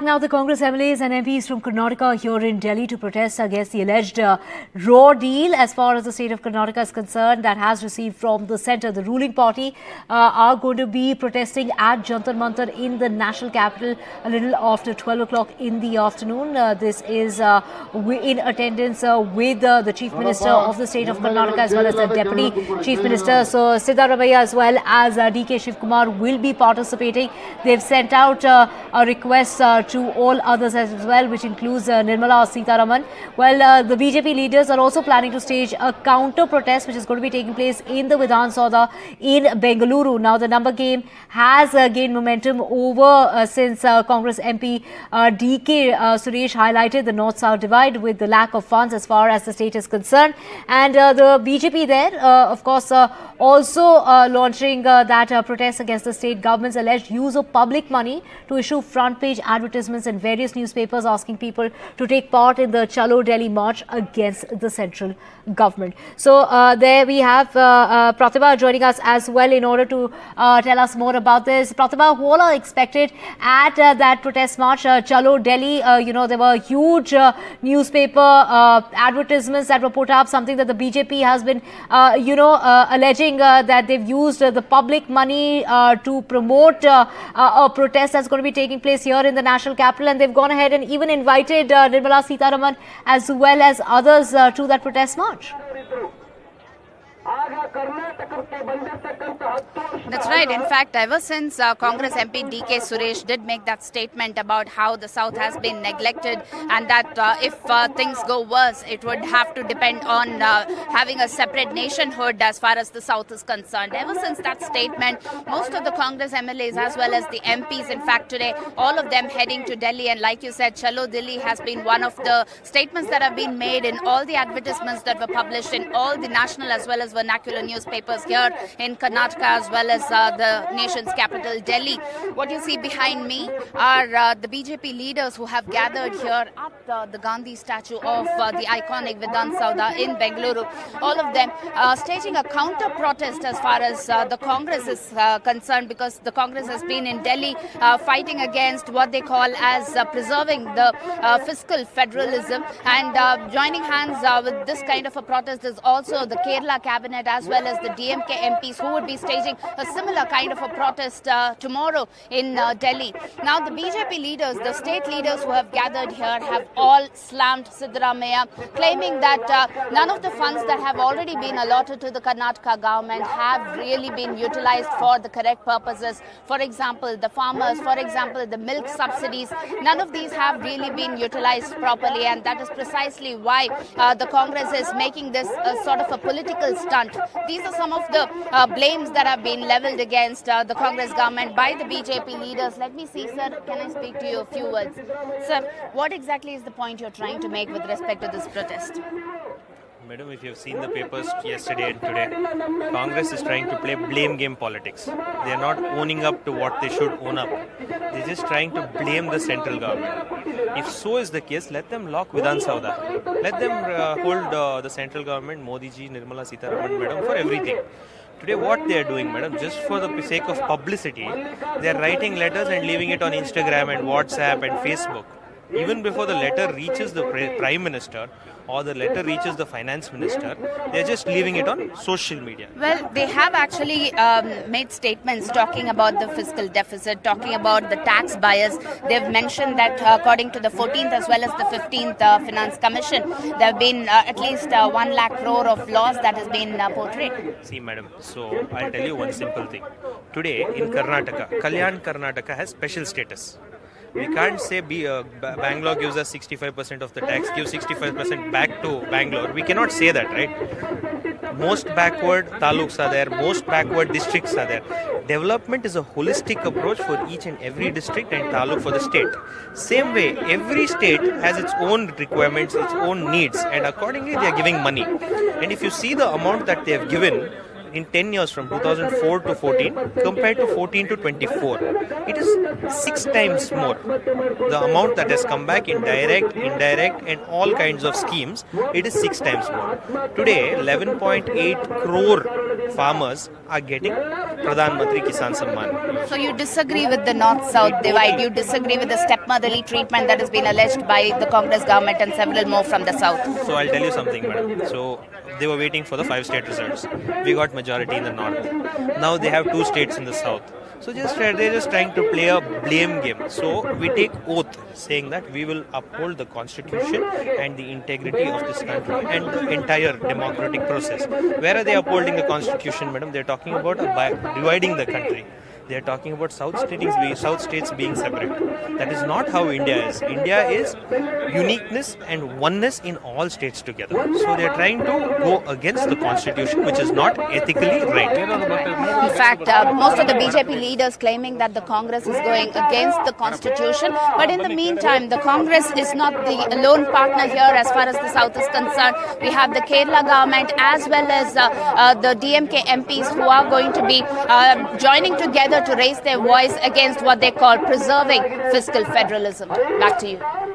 Now, the Congress MLAs and MPs from Karnataka here in Delhi to protest against the alleged raw deal as far as the state of Karnataka is concerned that has received from the centre. The ruling party are going to be protesting at Jantar Mantar in the national capital a little after 12 o'clock in the afternoon. This is in attendance with the Chief Minister of the state of Karnataka as well as the Deputy Chief Minister. So, Siddaramaiah as well as DK Shivkumar will be participating. They've sent out a request to all others as well, which includes Nirmala Sitharaman. Well, the BJP leaders are also planning to stage a counter protest, which is going to be taking place in the Vidhana Soudha in Bengaluru. Now, the number game has gained momentum over since Congress MP DK Suresh highlighted the North-South divide with the lack of funds as far as the state is concerned. And the BJP there, of course, also launching that protest against the state government's alleged use of public money to issue front-page advertisements in various newspapers asking people to take part in the Chalo Delhi march against the central government. So there we have Pratibha joining us as well in order to tell us more about this. Pratibha, who all are expected at that protest march, Chalo Delhi? There were huge newspaper advertisements that were put up, something that the BJP has been, alleging that they've used the public money to promote a protest that's going to be taking place here in the national capital, and they've gone ahead and even invited Nirmala Sitharaman as well as others to that protest march. That's right. In fact, ever since Congress MP DK Suresh did make that statement about how the South has been neglected and that if things go worse, it would have to depend on having a separate nationhood as far as the South is concerned. Ever since that statement, most of the Congress MLAs as well as the MPs, in fact today, all of them heading to Delhi, and like you said, Chalo Delhi has been one of the statements that have been made in all the advertisements that were published in all the national as well as vernacular newspapers here in Karnataka as well as the nation's capital, Delhi. What you see behind me are the BJP leaders who have gathered here at the Gandhi statue of the iconic Vidhana Soudha in Bengaluru. All of them staging a counter protest as far as the Congress is concerned, because the Congress has been in Delhi fighting against what they call as preserving the fiscal federalism, and joining hands with this kind of a protest is also the Kerala cabinet as well as the DMK MPs who would be staging a similar kind of a protest tomorrow in Delhi. Now, the BJP leaders, the state leaders who have gathered here have all slammed Siddaramaiah, claiming that none of the funds that have already been allotted to the Karnataka government have really been utilized for the correct purposes. For example, the farmers, for example, the milk subsidies, none of these have really been utilized properly, and that is precisely why the Congress is making this sort of a political stunt. These are some of the blames that have been leveled against the Congress government by the BJP leaders. Let me see, sir, can I speak to you a few words? Sir, what exactly is the point you're trying to make with respect to this protest? Madam, if you have seen the papers yesterday and today, Congress is trying to play blame game politics. They are not owning up to what they should own up. They're just trying to blame the central government. If so is the case, let them lock Vidhana Soudha. Let them hold the central government, Modi ji, Nirmala Sitharaman, madam, for everything. Today what they are doing, madam, just for the sake of publicity, they are writing letters and leaving it on Instagram and WhatsApp and Facebook. Even before the letter reaches the Prime Minister or the letter reaches the Finance Minister, they're just leaving it on social media. Well, they have actually made statements talking about the fiscal deficit, talking about the tax bias. They've mentioned that according to the 14th as well as the 15th Finance Commission, there have been at least 1 lakh crore of loss that has been portrayed. See, madam, so I'll tell you one simple thing. Today in Karnataka, Kalyan Karnataka has special status. We can't say Bangalore gives us 65% of the tax, gives 65% back to Bangalore. We cannot say that, right? Most backward taluks are there, most backward districts are there. Development is a holistic approach for each and every district and taluk for the state. Same way, every state has its own requirements, its own needs, and accordingly they are giving money. And if you see the amount that they have given, in 10 years from 2004 to 14 compared to 14 to 24. It is 6 times more. The amount that has come back in direct, indirect and all kinds of schemes, it is 6 times more. Today, 11.8 crore farmers are getting Pradhan Mantri Kisan Samman. So you disagree with the North-South divide, you disagree with the stepmotherly treatment that has been alleged by the Congress government and several more from the South. So I'll tell you something, madam. So they were waiting for the 5 state results. We got majority in the north. Now they have 2 states in the south. So they're just trying to play a blame game. So we take oath saying that we will uphold the constitution and the integrity of this country and the entire democratic process. Where are they upholding the constitution, madam? They're talking about dividing the country. They're talking about South states being separate. That is not how India is. India is uniqueness and oneness in all states together. So they're trying to go against the constitution, which is not ethically right. In fact, most of the BJP leaders claiming that the Congress is going against the constitution. But in the meantime, the Congress is not the lone partner here as far as the South is concerned. We have the Kerala government as well as the DMK MPs who are going to be joining together to raise their voice against what they call preserving fiscal federalism. Back to you.